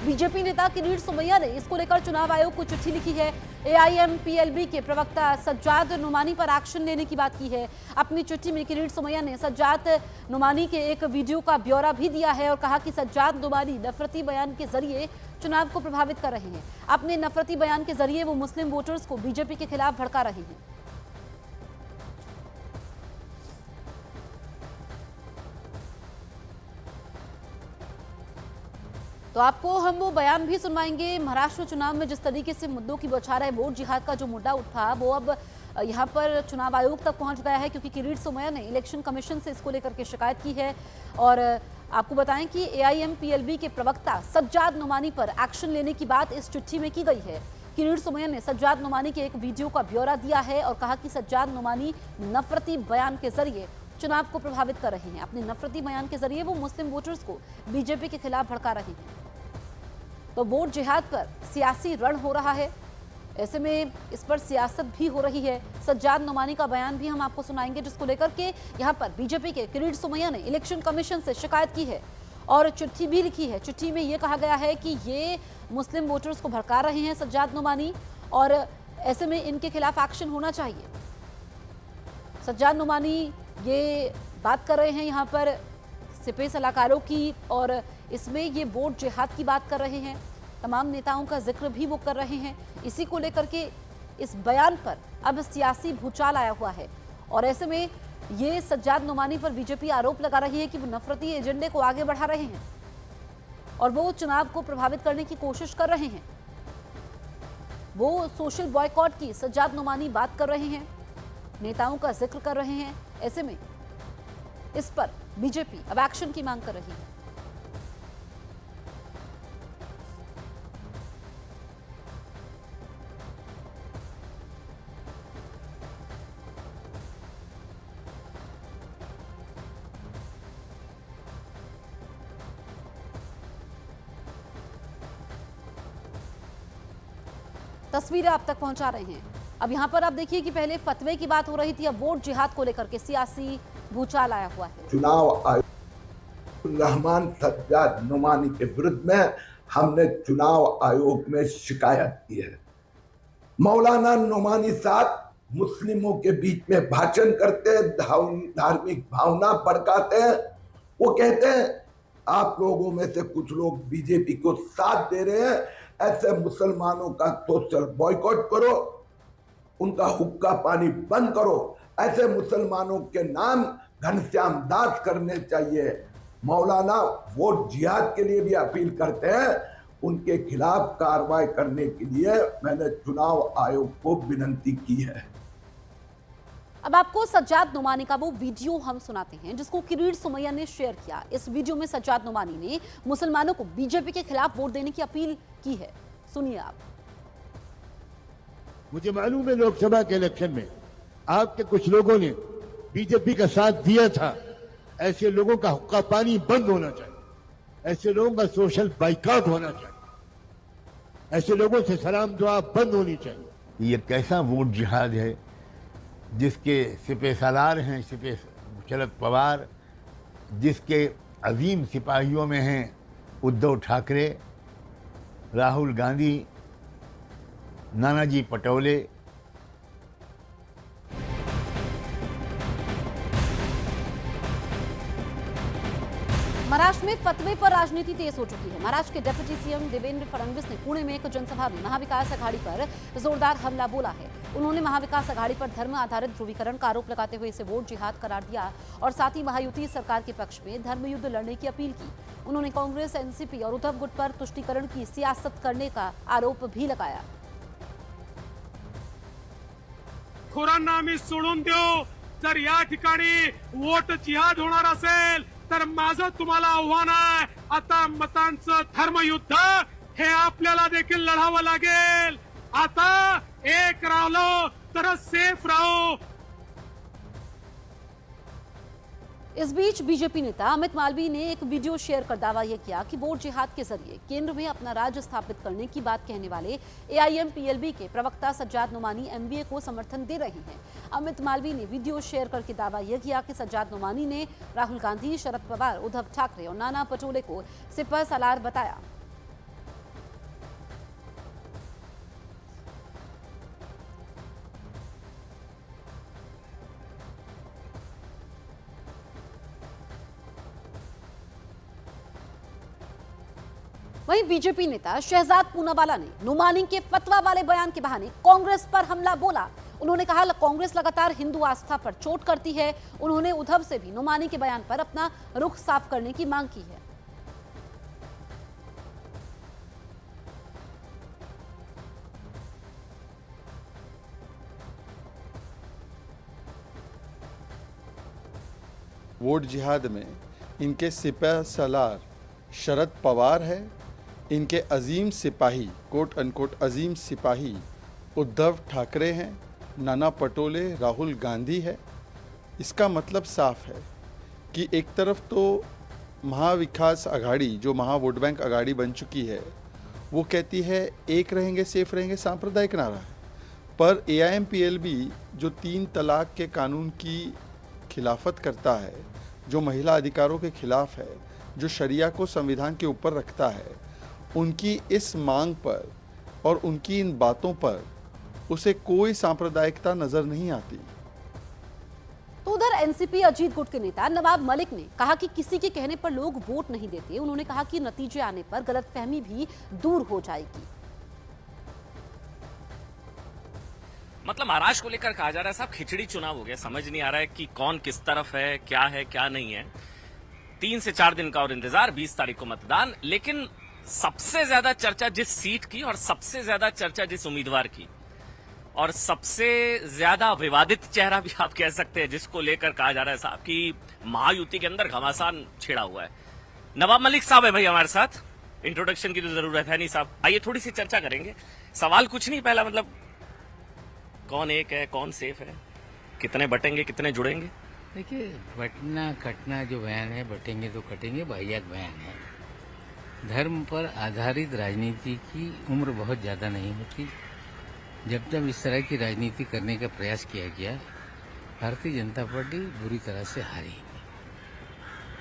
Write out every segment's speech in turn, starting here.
BJP नेता किरीट सोमैया ने इसको लेकर चुनाव आयोग को चिट्ठी लिखी है। एआईएमपीएलबी के प्रवक्ता सज्जाद नुमानी पर एक्शन लेने की बात की है। अपनी चिट्ठी में किरीट सोमैया ने सज्जाद नुमानी के एक वीडियो का ब्यौरा भी दिया है और कहा कि सज्जाद नुमानी नफरती बयान के जरिए चुनाव को प्रभावित कर रहे हैं। अपने नफरती बयान के जरिए वो मुस्लिम वोटर्स को बीजेपी के खिलाफ भड़का रहे हैं। तो आपको हम वो बयान भी सुनवाएंगे। महाराष्ट्र चुनाव में जिस तरीके से मुद्दों की बौछार है, वोट जिहाद का जो मुद्दा उठा वो अब यहाँ पर चुनाव आयोग तक पहुंच गया है, क्योंकि किरीट सोमैया ने इलेक्शन कमीशन से इसको लेकर के शिकायत की है। और आपको बताएं कि एआईएमपीएलबी के प्रवक्ता सज्जाद नुमानी पर एक्शन लेने की बात इस चिट्ठी में की गई है। किरीट सोमैया ने सज्जाद नुमानी के एक वीडियो का ब्यौरा दिया है और कहा कि सज्जाद नुमानी नफरती बयान के जरिए चुनाव को प्रभावित कर रहे हैं। अपने नफरती बयान के जरिए वो मुस्लिम वोटर्स को बीजेपी के खिलाफ भड़का रहे हैं। तो वोट जिहाद पर सियासी रण हो रहा है, ऐसे में इस पर सियासत भी हो रही है। सज्जाद नुमानी का बयान भी हम आपको सुनाएंगे, जिसको लेकर के यहाँ पर बीजेपी के किरीट सोमैया ने इलेक्शन कमीशन से शिकायत की है और चिट्ठी भी लिखी है। चिट्ठी में ये कहा गया है कि ये मुस्लिम वोटर्स को भड़का रहे हैं सज्जाद नुमानी, और ऐसे में इनके खिलाफ एक्शन होना चाहिए। सज्जाद नुमानी ये बात कर रहे हैं यहाँ पर सिपह सलाहकारों की, और इसमें ये वोट जिहाद की बात कर रहे हैं। तमाम नेताओं का जिक्र भी वो कर रहे हैं। इसी को लेकर के इस बयान पर अब सियासी भूचाल आया हुआ है, और ऐसे में ये सज्जाद नुमानी पर बीजेपी आरोप लगा रही है कि वो नफरती एजेंडे को आगे बढ़ा रहे हैं और वो चुनाव को प्रभावित करने की कोशिश कर रहे हैं। वो सोशल बॉयकॉट की सज्जाद नुमानी बात कर रहे हैं, नेताओं का जिक्र कर रहे हैं। ऐसे में इस पर बीजेपी अब एक्शन की मांग कर रही है। तस्वीरें आप तक पहुंचा रहे हैं। अब यहां पर आप देखिए कि पहले फतवे की बात हो रही थी, अब वोट जिहाद को लेकर के सियासी भूचाल आया हुआ है। चुनाव आयोग रहमान सज्जाद नुमानी के विरुद्ध में हमने चुनाव आयोग में शिकायत की है। मौलाना नुमानी साहब मुस्लिमों के बीच में भाषण करते हैं, धार्मिक भावना भड़काते हैं। वो कहते हैं आप लोगों में से कुछ लोग बीजेपी को साथ दे रहे हैं, ऐसे मुसलमानों का सोशल बॉयकॉट करो, उनका हुक्का पानी बंद करो, ऐसे मुसलमानों के नाम घनश्याम दास करने चाहिए। मौलाना वोट जिहाद के लिए भी अपील करते हैं, उनके खिलाफ कार्रवाई करने के लिए मैंने चुनाव आयोग को विनती की है। अब आपको सज्जाद नुमानी का वो वीडियो हम सुनाते हैं जिसको किरीट सोमैया ने शेयर किया। इस वीडियो में सज्जाद नुमानी ने मुसलमानों को बीजेपी के खिलाफ वोट देने की अपील की है। सुनिए आप। मुझे मालूम है लोकसभा के इलेक्शन में आपके कुछ लोगों ने बीजेपी का साथ दिया था। ऐसे लोगों का हुक्का पानी बंद होना चाहिए, ऐसे लोगों का सोशल बाइकआउट होना चाहिए, ऐसे लोगों से सलाम दुआ बंद होनी चाहिए। ये कैसा वोट जिहाद है जिसके सिपह सालार हैं सिपह शरद पवार, जिसके अजीम सिपाहियों में हैं उद्धव ठाकरे, राहुल गांधी, नानाजी पटोले। महाराष्ट्र में फतवे पर राजनीति तेज हो चुकी है। महाराष्ट्र के डिप्टी सीएम देवेंद्र फडणवीस ने पुणे में एक जनसभा में महाविकास अघाड़ी पर जोरदार हमला बोला है। उन्होंने महाविकास अघाड़ी पर धर्म आधारित ध्रुवीकरण का आरोप लगाते हुए इसे वोट जिहाद करार दिया और साथ ही महायुति सरकार के पक्ष में धर्म युद्ध लड़ने की अपील की। उन्होंने कांग्रेस, एनसीपी और उद्धव गुट पर तुष्टीकरण की सियासत करने का आरोप भी लगाया। खुरांना आम्ही सोडून देऊ, जर या ठिकाणी वोट जिहाद होणार असेल तर माझं तुम्हाला आव्हान आहे, आता मतांचं धर्मयुद्ध हे आपल्याला देखील लढावं लागेल। आता एक राहिलो तर सेफ राहो। इस बीच बीजेपी नेता अमित मालवीय ने एक वीडियो शेयर कर दावा यह किया कि वोट जिहाद के जरिए केंद्र में अपना राज स्थापित करने की बात कहने वाले एआईएमपीएलबी के प्रवक्ता सज्जाद नुमानी एमबीए को समर्थन दे रहे हैं। अमित मालवीय ने वीडियो शेयर करके दावा यह किया कि सज्जाद नुमानी ने राहुल गांधी, शरद पवार, उद्धव ठाकरे और नाना पटोले को सिपह सालार बताया। वहीं बीजेपी नेता शहजाद पूनावाला ने नुमानी के फतवा वाले बयान के बहाने कांग्रेस पर हमला बोला। उन्होंने कहा कांग्रेस लगातार हिंदू आस्था पर चोट करती है। उन्होंने उद्धव से भी नुमानी के बयान पर अपना रुख साफ करने की मांग की है। वोट जिहाद में इनके सिपह सलार शरद पवार है, इनके अजीम सिपाही कोट अनकोट अजीम सिपाही उद्धव ठाकरे हैं, नाना पटोले राहुल गांधी है। इसका मतलब साफ है कि एक तरफ तो महाविकास आघाड़ी जो महा वोट बैंक आघाड़ी बन चुकी है वो कहती है एक रहेंगे सेफ रहेंगे सांप्रदायिक नारा है, पर AIMPLB जो 3 तलाक के कानून की खिलाफत करता है, जो महिला अधिकारों के खिलाफ है, जो शरिया को संविधान के ऊपर रखता है, उनकी इस मांग पर और उनकी इन बातों पर उसे कोई सांप्रदायिकता नजर नहीं आती। तो उधर एनसीपी अजीत गुट के नेता नवाब मलिक ने कहा कि किसी के कहने पर लोग वोट नहीं देते। उन्होंने कहा कि नतीजे आने पर गलतफहमी भी दूर हो जाएगी। मतलब महाराष्ट्र को लेकर कहा जा रहा है साहब खिचड़ी चुनाव हो गया, समझ नहीं आ रहा है कि कौन किस तरफ है क्या नहीं है। 3 से 4 दिन का और इंतजार, 20 तारीख को मतदान। लेकिन सबसे ज्यादा चर्चा जिस सीट की और सबसे ज्यादा चर्चा जिस उम्मीदवार की और सबसे ज्यादा विवादित चेहरा भी आप कह सकते हैं जिसको लेकर कहा जा रहा है साहब कि महायुति के अंदर घमासान छिड़ा हुआ है, नवाब मलिक साहब है भाई हमारे साथ। इंट्रोडक्शन की तो जरूरत है नहीं साहब, आइए थोड़ी सी चर्चा करेंगे। सवाल कुछ नहीं, पहला मतलब कौन एक है कौन सेफ है, कितने बटेंगे कितने जुड़ेंगे? देखिए बटना कटना जो बयान है, बटेंगे तो कटेंगे, वाहियात बयान है। धर्म पर आधारित राजनीति की उम्र बहुत ज़्यादा नहीं होती। जब जब इस तरह की राजनीति करने का प्रयास किया गया, भारतीय जनता पार्टी बुरी तरह से हारी।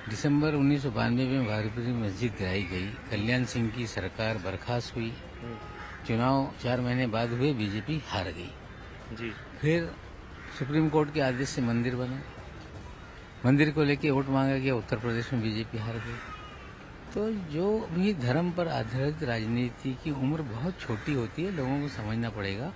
दिसंबर 1992 में बाबरी मस्जिद गिराई गई, कल्याण सिंह की सरकार बर्खास्त हुई, चुनाव 4 महीने बाद हुए, बीजेपी हार गई जी। फिर सुप्रीम कोर्ट के आदेश से मंदिर बना, मंदिर को लेके वोट मांगा गया, उत्तर प्रदेश में बीजेपी हार गई। तो जो भी धर्म पर आधारित राजनीति की उम्र बहुत छोटी होती है, लोगों को समझना पड़ेगा।